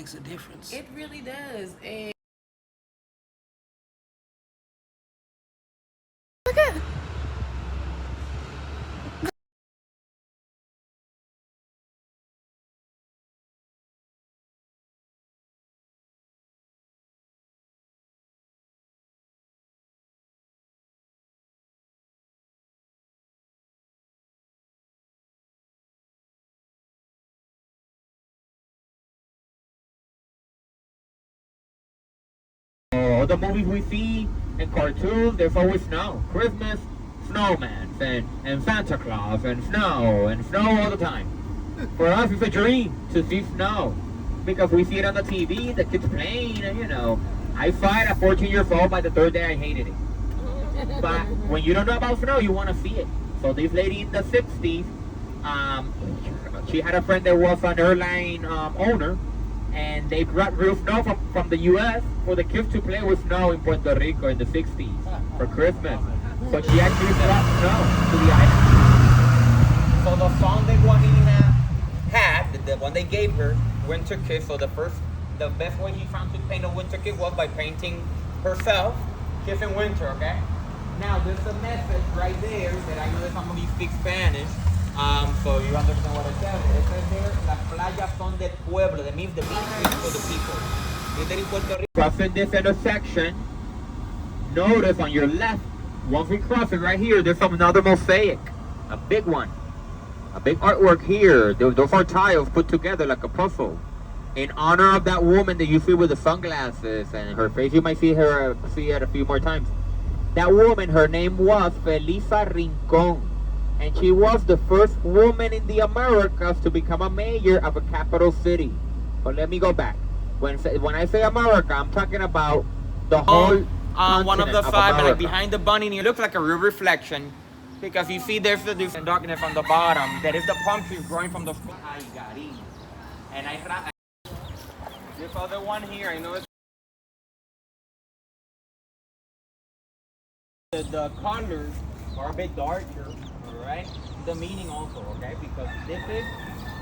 makes a difference. It really does. And look at All the movies we see and cartoons, there's always snow. Christmas, snowman, and Santa Claus, and snow all the time. For us, it's a dream to see snow because we see it on the TV, the kids playing, and I saw it at 14 years old. By the third day, I hated it. But when you don't know about snow, you want to see it. So this lady in the 60s, she had a friend that was an airline owner, and they brought real snow from the U.S. for the kids to play with snow in Puerto Rico in the 60s for Christmas. But she actually brought snow to the island. So the song that Juanina had, the one they gave her, Winter Kiss, so the best way she found to paint a winter kiss was by painting herself kissing winter, okay? Now, there's a message right there that I know that some of you speak Spanish, so you understand what it says. It says there, las playas son del pueblo. That means the beach is for the people. Means that in Puerto Rico, crossing this intersection, notice on your left, once we cross it right here, there's another mosaic, a big one. A big artwork here. Those are tiles put together like a puzzle. In honor of that woman that you see with the sunglasses and her face, you might see it a few more times. That woman, her name was Felisa Rincon, and she was the first woman in the Americas to become a mayor of a capital city. But let me go back. When I say America, I'm talking about the whole one of the five, America. like behind the bunny, it looks like a real reflection. Because you see there's the different darkness on the bottom. That is the palm trees growing from the sky. And this other one here, I know it's the colors are a bit darker, alright? The meaning also, okay? Because this is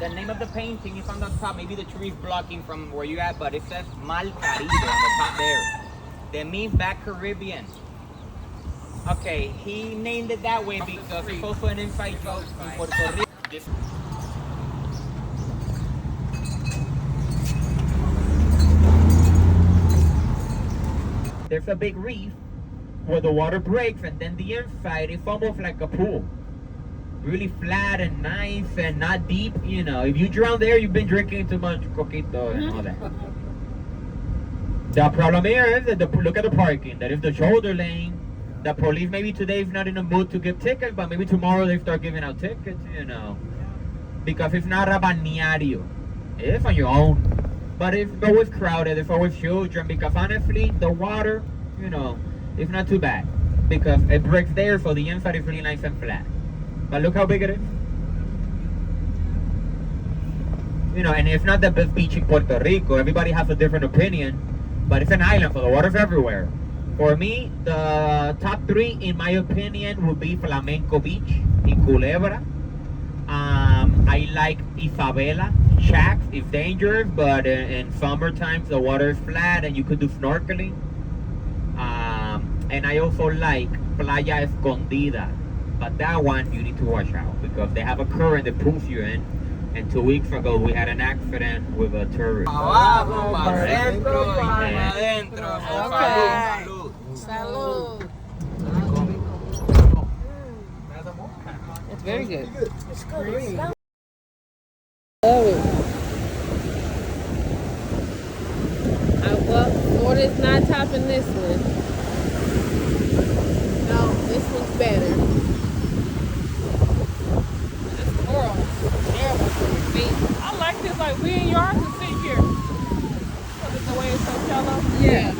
the name of the painting is on the top. Maybe the tree is blocking from where you're at, but it says Mal Caribe on the top there. That means back Caribbean. Okay, he named it that way because it's also an inside joke in Puerto Rico. There's a big reef where the water breaks, and then the inside is almost like a pool. Really flat and nice and not deep. If you drown there, you've been drinking too much coquito and all that. The problem here is that look at the parking. That is the shoulder lane. The police maybe today is not in the mood to give tickets, but maybe tomorrow they start giving out tickets, because it's not a balneario. It's on your own. But it's always crowded, it's always children, because honestly, the water, it's not too bad. Because it breaks there, so the inside is really nice and flat. But look how big it is. And it's not the best beach in Puerto Rico. Everybody has a different opinion. But it's an island, so the water's everywhere. For me, the top three, in my opinion, would be Flamenco Beach in Culebra. I like Isabela. Shacks. It's dangerous, but in summer times the water is flat and you could do snorkeling. And I also like Playa Escondida. But that one, you need to watch out because they have a current that pulls you in. And 2 weeks ago, we had an accident with a tourist. Abajo, para adentro, para adentro. okay. Salud. It's very good. It's green. Love it. Well, Florida's not topping this one. No, this one's better. This world is terrible for your feet. I like this, like we in yours to sit here. Because it's the way it's so shallow. Yeah.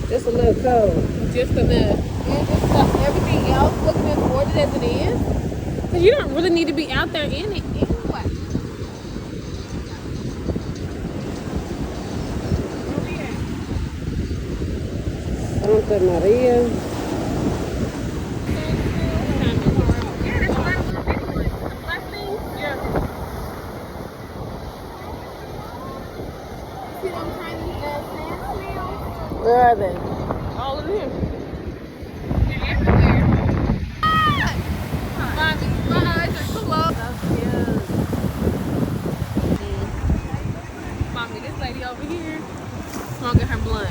Just a little cold. Just enough. And just everything else looking as gorgeous as it is. Because you don't really need to be out there in it anyway. Santa Maria. are they? All of them. Mommy, my eyes are closed. So cute. Mommy, this lady over here smoking her blunt.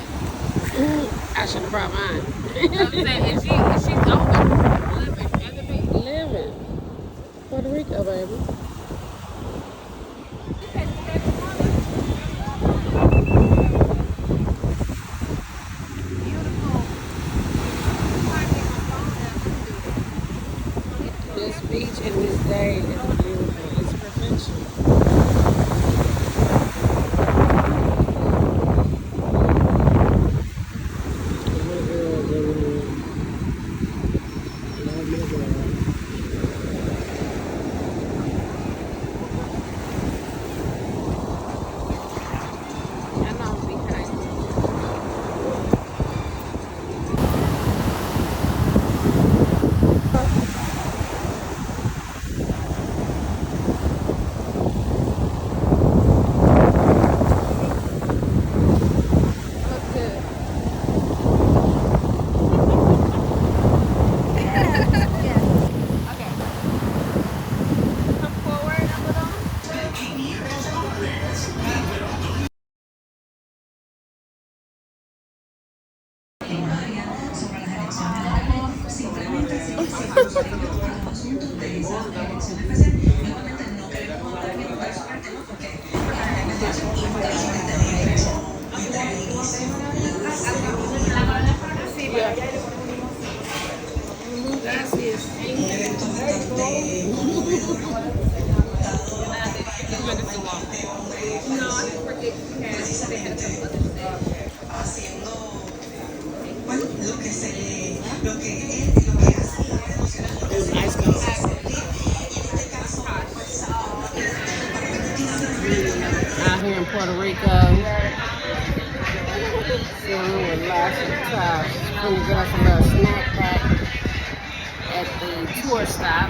I should have brought mine. I'm saying, and she's over living at the beach. Living. Puerto Rico, baby. This beach and this day is beautiful. It's perfection. Out here in Puerto Rico, chilling with lots of tops. Gonna get us a little snack pack at the tour stop.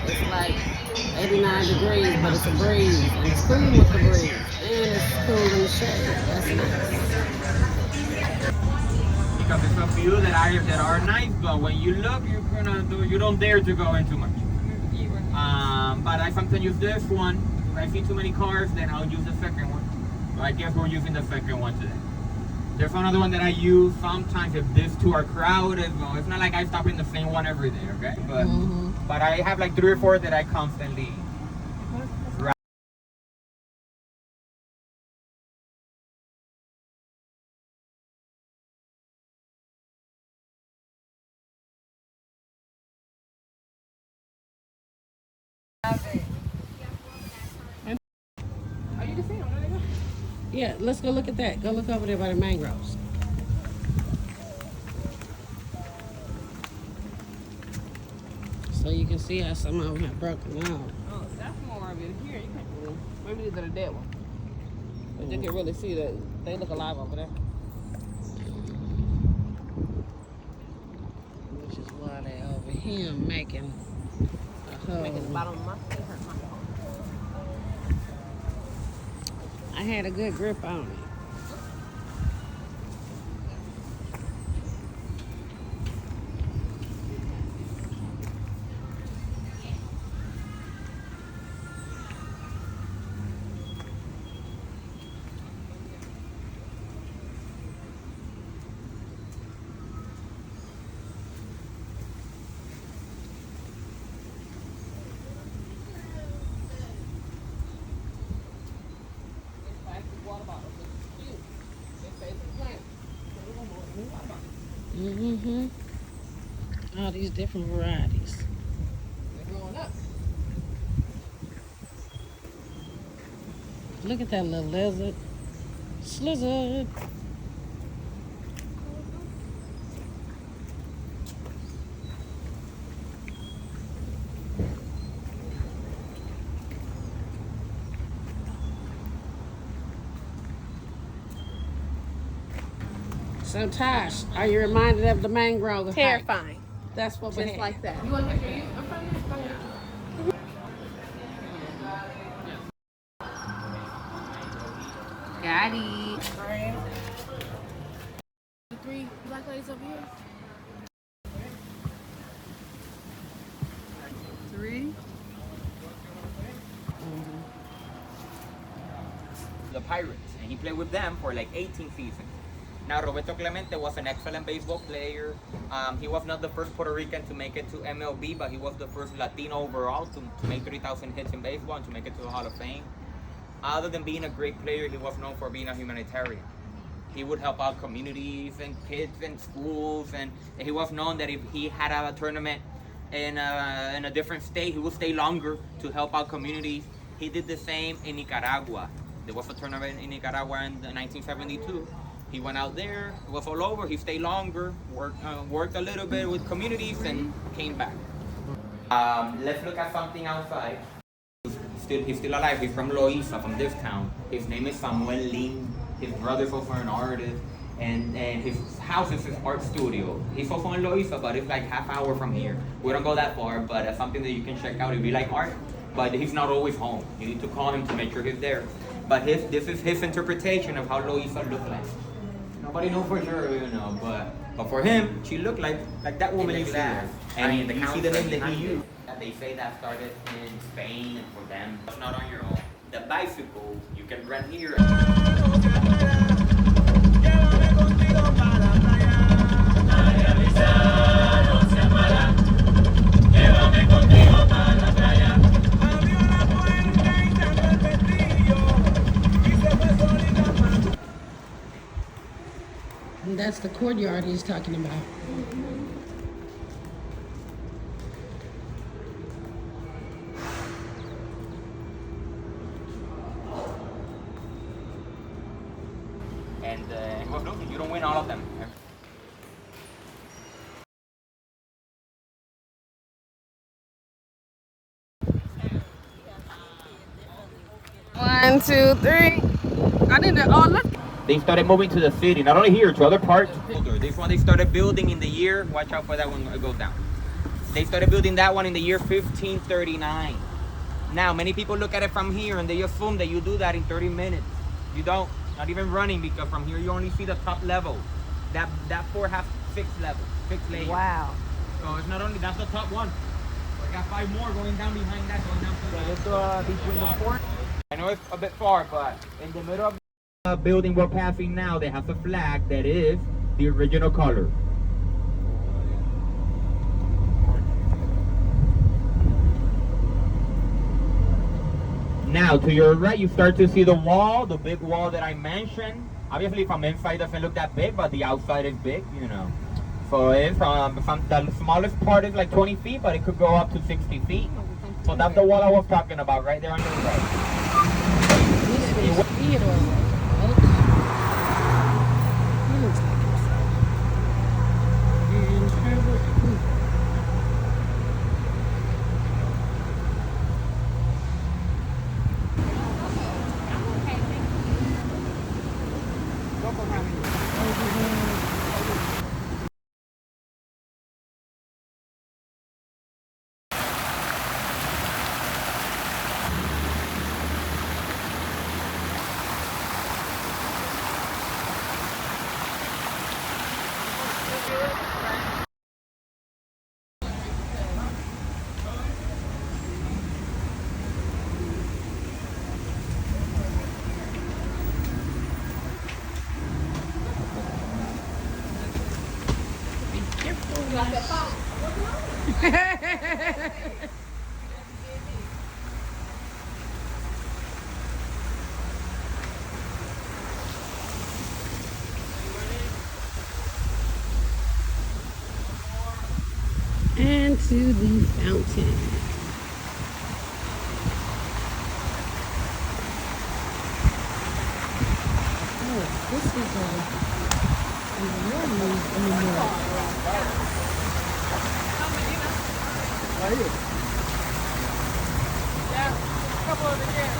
It's like 89 degrees, but it's a breeze, and it's cool with the breeze, and it's cool in the shade. That's nice. Because there's a few that are nice, but when you look, you don't dare to go in too much. But I sometimes use this one. If I see too many cars, then I'll use the second one. So I guess we're using the second one today. There's another one that I use sometimes if these two are crowded. Well, it's not like I stop in the same one every day, okay? But I have like 3 or 4 that I constantly ride. Yeah, let's go look at that. Go look over there by the mangroves. So you can see how some of them have broken out. Oh, that's more of it here. You can't really. Maybe these are the dead ones. But you can really see that they look alive over there. Which is why they over here making a hole. Making the bottom of my feet hurt my dog. I had a good grip on it. All these different varieties. They're growing up. Look at that little lizard. Slizzard. So Tosh, are you reminded of the mangrove hike? Terrifying. That's what we Just had. like that. You want to picture you in front of this? Daddy. Right. 3 black ladies over here. 3. The Pirates, and he played with them for like 18 seasons. Now, Roberto Clemente was an excellent baseball player. He was not the first Puerto Rican to make it to MLB, but he was the first Latino overall to make 3,000 hits in baseball and to make it to the Hall of Fame. Other than being a great player, he was known for being a humanitarian. He would help out communities and kids and schools, and he was known that if he had a tournament in a different state, he would stay longer to help out communities. He did the same in Nicaragua. There was a tournament in Nicaragua in 1972. He went out there, it was all over, he stayed longer, worked a little bit with communities, and came back. Let's look at something outside. He's still alive. He's from Loíza, from this town. His name is Samuel Lim. His brother's also an artist, and his house is his art studio. He's also in Loíza, but it's like half hour from here. We don't go that far, but it's something that you can check out if you like art. But he's not always home. You need to call him to make sure he's there. But this is his interpretation of how Loíza looked like. Nobody knows for sure, you know, but for him, she looked like that woman you see there. And you see the name that he used. They say that started in Spain, and for them, it's not on your own. The bicycle you can rent here. And that's the courtyard he's talking about. And well, look, you don't win all of them. 1, 2, 3. I need to. Oh, look. They started moving to the city, not only here, to other parts. This one they started building in the year, watch out for that one, it goes down. They started building that one in the year 1539. Now, many people look at it from here and they assume that you do that in 30 minutes. You don't, not even running, because from here you only see the top level. That fort has 6 levels, 6 layers. Wow. So it's not only, that's the top one. We got 5 more going down behind that, going down to between the fort. I know it's a bit far, but in the middle of the building we're passing now, they have a flag that is the original color. Now, to your right, you start to see the wall, the big wall that I mentioned. Obviously, from inside, it doesn't look that big, but the outside is big, you know. So it's the smallest part is like 20 feet, but it could go up to 60 feet. So that's the wall I was talking about, right there on your right. And to the fountain. Oh, this is a really anymore. Yeah, a couple of the years.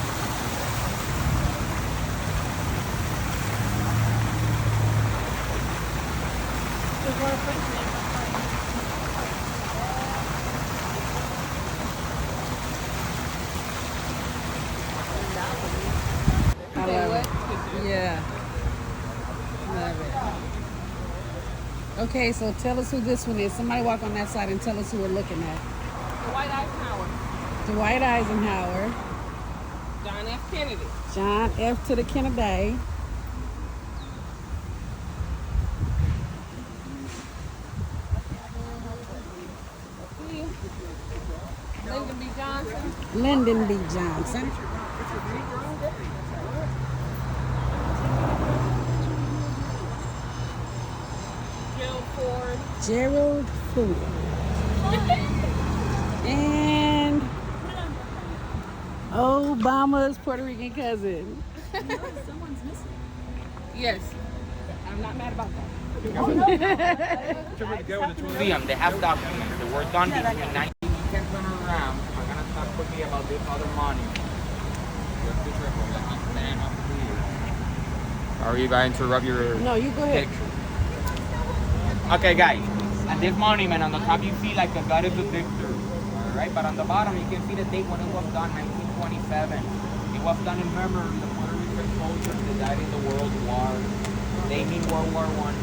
Yeah. Okay, so tell us who this one is. Somebody walk on that side and tell us who we're looking at. Dwight Eisenhower. Dwight Eisenhower, John F. Kennedy. John F. to the Kennedy. Lyndon B. Johnson. Lyndon B. Johnson. Gerald Ford. Gerald Ford. And Obama's Puerto Rican cousin. Yes. I'm not mad about that. Museum, they have documents. They were done between 19. You can turn around. I'm gonna talk quickly about this other monument. Sorry if I interrupt your No, you go ahead. picture. Okay, guys. And this monument on the top, you see like the God is the victor, right? But on the bottom, you can see the date when it was done, 1927. It was done in memory of the Puerto Rican soldiers that died in the World War. They mean World War One.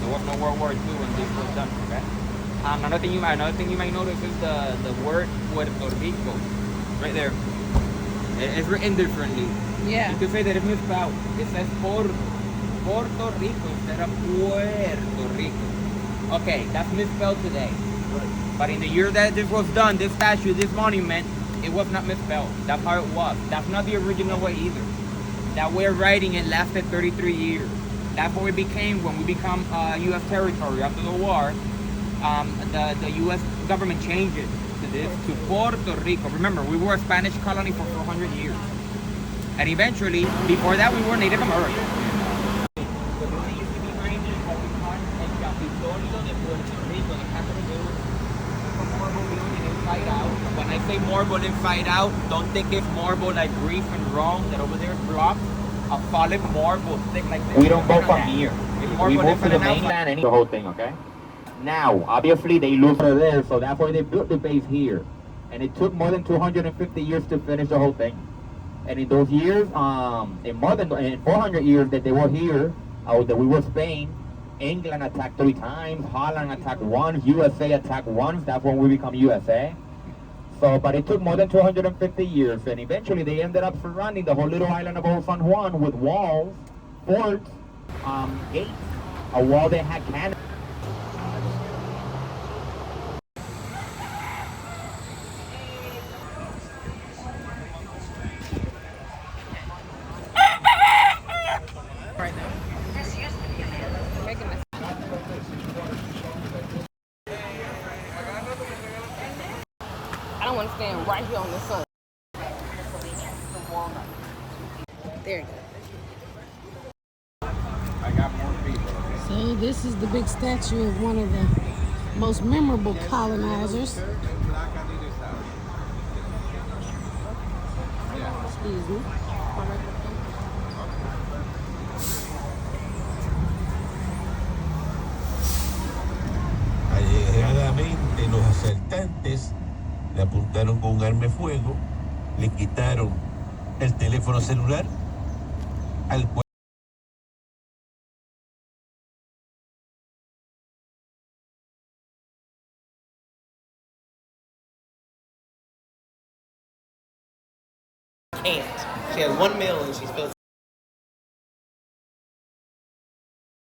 There was no World War II when this was done, okay? Another thing you might notice is the word Puerto Rico, right there. It's written differently. Yeah. You can say that it's misspelled. It says Puerto Rico instead of Puerto Rico. Okay, that's misspelled today. But in the year that this was done, this statue, this monument, it was not misspelled. That's how it was. That's not the original way either. That way of writing it lasted 33 years. That's what we became when we become U.S. territory after the war. The U.S. government changed it to this, to Puerto Rico. Remember, we were a Spanish colony for 400 years. And eventually, before that, we were Native American. The building used to be behind it, what we call El Capitolio de Puerto Rico, the Capitol building. It's a marble building inside out. When I say marble inside out, don't think it's marble like Greece and Rome, that over there is blocks. A solid marble thick like this. We don't go from here. We move to the mainland and the whole thing, okay? Now, obviously, they lose her there, so that's why they built the base here. And it took more than 250 years to finish the whole thing. And in those years, in 400 years that they were here, that we were Spain, England attacked 3 times, Holland attacked once, USA attacked once. That's when we become USA. So, but it took more than 250 years, and eventually they ended up surrounding the whole little island of Old San Juan with walls, forts, gates, a wall that had cannons. Making this. I don't want to stand right here on the sun. There you go. I got more people. So this is the big statue of one of the most memorable colonizers. Excuse me. Allegadamente los asaltantes le apuntaron con un arma de fuego, le quitaron el teléfono celular al Can't. She has 1 meal and she's feels